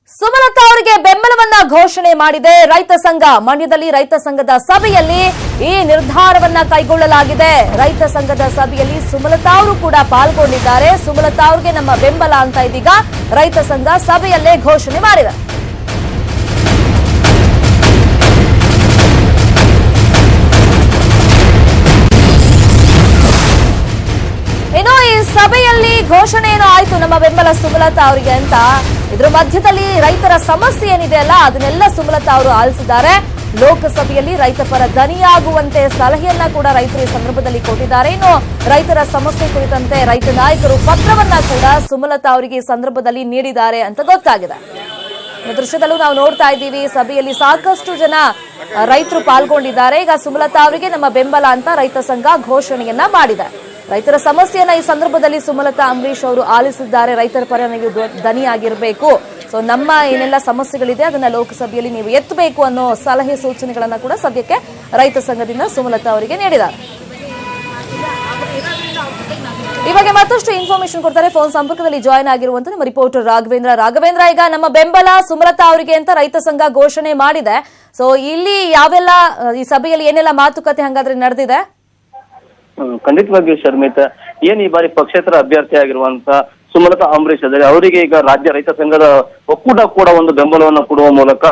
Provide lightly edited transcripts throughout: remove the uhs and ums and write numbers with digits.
ಸುಮಲತಾ ಅವರಿಗೆ ಬೆಂಬಲವನ್ನ ಘೋಷಣೆ ಮಾಡಿದೆ ರೈತ ಸಂಘ. ಮಂಡ್ಯದಲ್ಲಿ ರೈತ ಸಂಘದ ಸಭೆಯಲ್ಲಿ ಈ ನಿರ್ಧಾರವನ್ನ ಕೈಗೊಳ್ಳಲಾಗಿದೆ. ರೈತ ಸಂಘದ ಸಭೆಯಲ್ಲಿ ಸುಮಲತಾ ಅವರು ಕೂಡ ಪಾಲ್ಗೊಂಡಿದ್ದಾರೆ. ಸುಮಲತಾ ಅವರಿಗೆ ನಮ್ಮ ಬೆಂಬಲ ಅಂತ ಇದೀಗ ರೈತ ಸಂಘ ಸಭೆಯಲ್ಲೇ ಘೋಷಣೆ ಮಾಡಿದೆ. ಇನ್ನು ಈ ಸಭೆಯಲ್ಲಿ ಘೋಷಣೆ ಏನೋ ಆಯ್ತು ನಮ್ಮ ಬೆಂಬಲ ಸುಮಲತಾ ಅವರಿಗೆ ಅಂತ. ಇದ್ರ ಮಧ್ಯದಲ್ಲಿ ರೈತರ ಸಮಸ್ಯೆ ಏನಿದೆ ಅಲ್ಲ ಅದನ್ನೆಲ್ಲ ಸುಮಲತಾ ಅವರು ಆಲಿಸಿದ್ದಾರೆ. ಲೋಕಸಭೆಯಲ್ಲಿ ರೈತ ಪರ ಧ್ವನಿಯಾಗುವಂತೆ ಸಲಹೆಯನ್ನ ಕೂಡ ರೈತರು ಈ ಸಂದರ್ಭದಲ್ಲಿ ಕೊಟ್ಟಿದ್ದಾರೆ. ಇನ್ನು ರೈತರ ಸಮಸ್ಯೆ ಕುರಿತಂತೆ ರೈತ ನಾಯಕರು ಪತ್ರವನ್ನ ಕೂಡ ಸುಮಲತಾ ಅವರಿಗೆ ಈ ಸಂದರ್ಭದಲ್ಲಿ ನೀಡಿದ್ದಾರೆ ಅಂತ ಗೊತ್ತಾಗಿದೆ. ದೃಶ್ಯದಲ್ಲೂ ನಾವು ನೋಡ್ತಾ ಇದ್ದೀವಿ, ಸಭೆಯಲ್ಲಿ ಸಾಕಷ್ಟು ಜನ ರೈತರು ಪಾಲ್ಗೊಂಡಿದ್ದಾರೆ. ಈಗ ಸುಮಲತಾ ಅವರಿಗೆ ನಮ್ಮ ಬೆಂಬಲ ಅಂತ ರೈತ ಸಂಘ ಘೋಷಣೆಯನ್ನ ಮಾಡಿದೆ. ರೈತರ ಸಮಸ್ಯೆಯನ್ನ ಈ ಸಂದರ್ಭದಲ್ಲಿ ಸುಮಲತಾ ಅಂಬರೀಶ್ ಅವರು ಆಲಿಸಿದ್ದಾರೆ. ರೈತರ ಪರ ನೀವು ಧ್ವನಿಯಾಗಿರಬೇಕು, ಸೊ ನಮ್ಮ ಏನೆಲ್ಲ ಸಮಸ್ಯೆಗಳಿದೆ ಅದನ್ನ ಲೋಕಸಭೆಯಲ್ಲಿ ನೀವು ಎತ್ತಬೇಕು ಅನ್ನೋ ಸಲಹೆ ಸೂಚನೆಗಳನ್ನ ಕೂಡ ಸದ್ಯಕ್ಕೆ ರೈತ ಸಂಘದಿಂದ ಸುಮಲತಾ ಅವರಿಗೆ ನೀಡಿದ್ದಾರೆ. ಈ ಬಗ್ಗೆ ಮತ್ತಷ್ಟು ಇನ್ಫಾರ್ಮೇಶನ್ ಕೊಡ್ತಾರೆ. ಫೋನ್ ಸಂಪರ್ಕದಲ್ಲಿ ಜಾಯ್ನ್ ಆಗಿರುವಂತ ನಮ್ಮ ರಿಪೋರ್ಟರ್ ರಾಘವೇಂದ್ರ, ಈಗ ನಮ್ಮ ಬೆಂಬಲ ಸುಮಲತಾ ಅವರಿಗೆ ಅಂತ ರೈತ ಸಂಘ ಘೋಷಣೆ ಮಾಡಿದೆ. ಸೊ ಇಲ್ಲಿ ಯಾವೆಲ್ಲ ಈ ಸಭೆಯಲ್ಲಿ ಏನೆಲ್ಲ ಮಾತುಕತೆ ಹಂಗಾದ್ರೆ ನಡೆದಿದೆ? ಖಂಡಿತವಾಗಿಯೂ ಶರ್ಮಿತಾ, ಏನ್ ಈ ಬಾರಿ ಪಕ್ಷೇತರ ಅಭ್ಯರ್ಥಿ ಆಗಿರುವಂತ ಸುಮಲತಾ ಅಂಬರೀಶ್ ಇದ್ದಾರೆ, ಅವರಿಗೆ ಈಗ ರಾಜ್ಯ ರೈತ ಸಂಘದ ಒಕ್ಕೂಟ ಕೂಡ ಒಂದು ಬೆಂಬಲವನ್ನು ಕೊಡುವ ಮೂಲಕ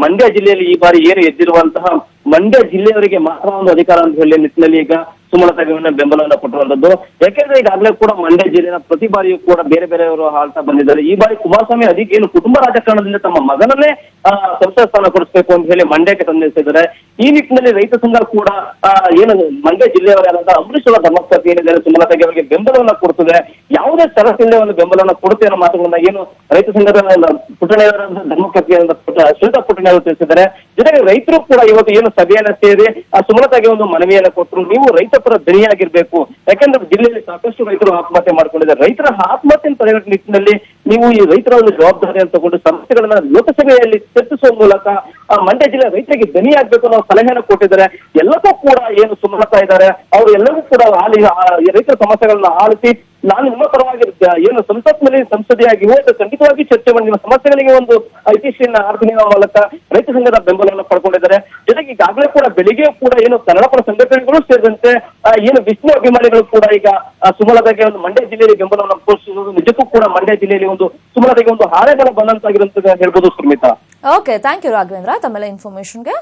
ಮಂಡ್ಯ ಜಿಲ್ಲೆಯಲ್ಲಿ ಈ ಬಾರಿ ಏನು ಎದ್ದಿರುವಂತಹ ಮಂಡ್ಯ ಜಿಲ್ಲೆಯವರಿಗೆ ಮಾತ್ರ ಒಂದು ಅಧಿಕಾರ ಅಂತ ಹೇಳಿ ನಿಟ್ಟಿನಲ್ಲಿ ಈಗ ಸುಮಲತಾಗೆ ಬೆಂಬಲವನ್ನು ಕೊಟ್ಟಿರುವಂತದ್ದು. ಯಾಕೆಂದ್ರೆ ಈಗಾಗಲೇ ಕೂಡ ಮಂಡ್ಯ ಜಿಲ್ಲೆಯ ಪ್ರತಿ ಬಾರಿಯೂ ಕೂಡ ಬೇರೆ ಬೇರೆಯವರು ಆಳ್ತಾ ಬಂದಿದ್ದಾರೆ. ಈ ಬಾರಿ ಕುಮಾರಸ್ವಾಮಿ ಏನು ಕುಟುಂಬ ರಾಜಕಾರಣದಿಂದ ತಮ್ಮ ಮಗನನ್ನೇ ಸಂಸದ ಸ್ಥಾನ ಕೊಡಿಸಬೇಕು ಅಂತ ಹೇಳಿ ಮಂಡ್ಯಕ್ಕೆ ತಂದಿದ್ದಾರೆ. ಈ ನಿಟ್ಟಿನಲ್ಲಿ ರೈತ ಸಂಘ ಕೂಡ ಏನು ಮಂಡ್ಯ ಜಿಲ್ಲೆಯವರಾದಂತಹ ಅಂಬರೀಶ್ ಅವರ ಧರ್ಮಸ್ಥಳ ಏನಿದ್ದಾರೆ ಸುಮಲತಾಗೆ ಅವರಿಗೆ ಬೆಂಬಲವನ್ನ ಕೊಡ್ತದೆ. ಯಾವುದೇ ಷರತ್ತಿಲ್ಲದೆ ಒಂದು ಬೆಂಬಲವನ್ನು ಕೊಡುತ್ತೆ ಅನ್ನೋ ಮಾತುಗಳನ್ನ ಏನು ರೈತ ಸಂಘದ ಪುಟಣಿಯವರ ಧರ್ಮಕರ್ತಿಯಾದ ಶ್ವೇತಾ ಪುಟಣಿ ಅವರು ತಿಳಿಸಿದ್ದಾರೆ. ಜೊತೆಗೆ ರೈತರು ಕೂಡ ಇವತ್ತು ಏನು ಸಭೆಯನ್ನ ಸೇರಿ ಸುಮಲತಾಗೆ ಒಂದು ಮನವಿಯನ್ನ ಕೊಟ್ಟರು, ನೀವು ರೈತ ಪರ ಧ್ವನಿಯಾಗಿರ್ಬೇಕು. ಯಾಕೆಂದ್ರೆ ಜಿಲ್ಲೆಯಲ್ಲಿ ಸಾಕಷ್ಟು ರೈತರು ಆತ್ಮಹತ್ಯೆ ಮಾಡ್ಕೊಂಡಿದ್ದಾರೆ. ರೈತರ ಆತ್ಮಹತ್ಯೆ ತಡೆಗಟ್ಟುವ ನಿಟ್ಟಿನಲ್ಲಿ ನೀವು ಈ ರೈತರ ಒಂದು ಜವಾಬ್ದಾರಿಯನ್ನು ತಗೊಂಡು ಸಮಸ್ಯೆಗಳನ್ನ ಲೋಕಸಭೆಯಲ್ಲಿ ಚರ್ಚಿಸುವ ಮೂಲಕ ಮಂಡ್ಯ ಜಿಲ್ಲೆ ರೈತರಿಗೆ ಧ್ವನಿಯಾಗಬೇಕು ಅನ್ನೋ ಸಲಹೆಯನ್ನು ಕೊಟ್ಟಿದ್ದಾರೆ. ಎಲ್ಲಕ್ಕೂ ಕೂಡ ಏನು ಸುಮಲತಾ ಇದ್ದಾರೆ ಅವರು ಎಲ್ಲರೂ ಕೂಡ ರೈತರ ಸಮಸ್ಯೆಗಳನ್ನ ಆಲಿಸಿ ನಾನು ನಿಮ್ಮ ಪರವಾಗಿ ಏನು ಸಂಸದೆಯಾಗಿ ಹೋದ ಖಂಡಿತವಾಗಿ ಚರ್ಚೆ ಮಾಡಿ ನಿಮ್ಮ ಸಮಸ್ಯೆಗಳಿಗೆ ಒಂದು ಇತಿಶ್ರೀಯನ್ನ ಆರ್ಪಣೆಯ ಮೂಲಕ ರೈತ ಸಂಘದ ಬೆಂಬಲವನ್ನು ಪಡ್ಕೊಂಡಿದ್ದಾರೆ. ಜೊತೆಗೆ ಈಗಾಗಲೇ ಕೂಡ ಬೆಳಿಗ್ಗೆ ಕೂಡ ಏನು ಕನ್ನಡ ಪರ ಸಂಘಟನೆಗಳು ಸೇರಿದಂತೆ ಏನು ವಿಷ್ಣು ಅಭಿಮಾನಿಗಳು ಕೂಡ ಈಗ ಸುಮಲತಾಗೆ ಒಂದು ಮಂಡ್ಯ ಜಿಲ್ಲೆಯಲ್ಲಿ ಬೆಂಬಲವನ್ನು ಘೋಷಿಸುವುದು ನಿಜಕ್ಕೂ ಕೂಡ ಮಂಡ್ಯ ಜಿಲ್ಲೆಯಲ್ಲಿ ಒಂದು ಸುಮಲತಾಗೆ ಒಂದು ಹಾಳೆಗಳ ಬಂದಂತಾಗಿರುವಂತ ಹೇಳ್ಬೋದು. ಸುರ್ಮಿತಾ, ಓಕೆ, ಥ್ಯಾಂಕ್ ಯು ರಾಘವೇಂದ್ರ ತಮ್ಮೆಲ್ಲ ಇನ್ಫಾರ್ಮೇಶನ್ಗೆ.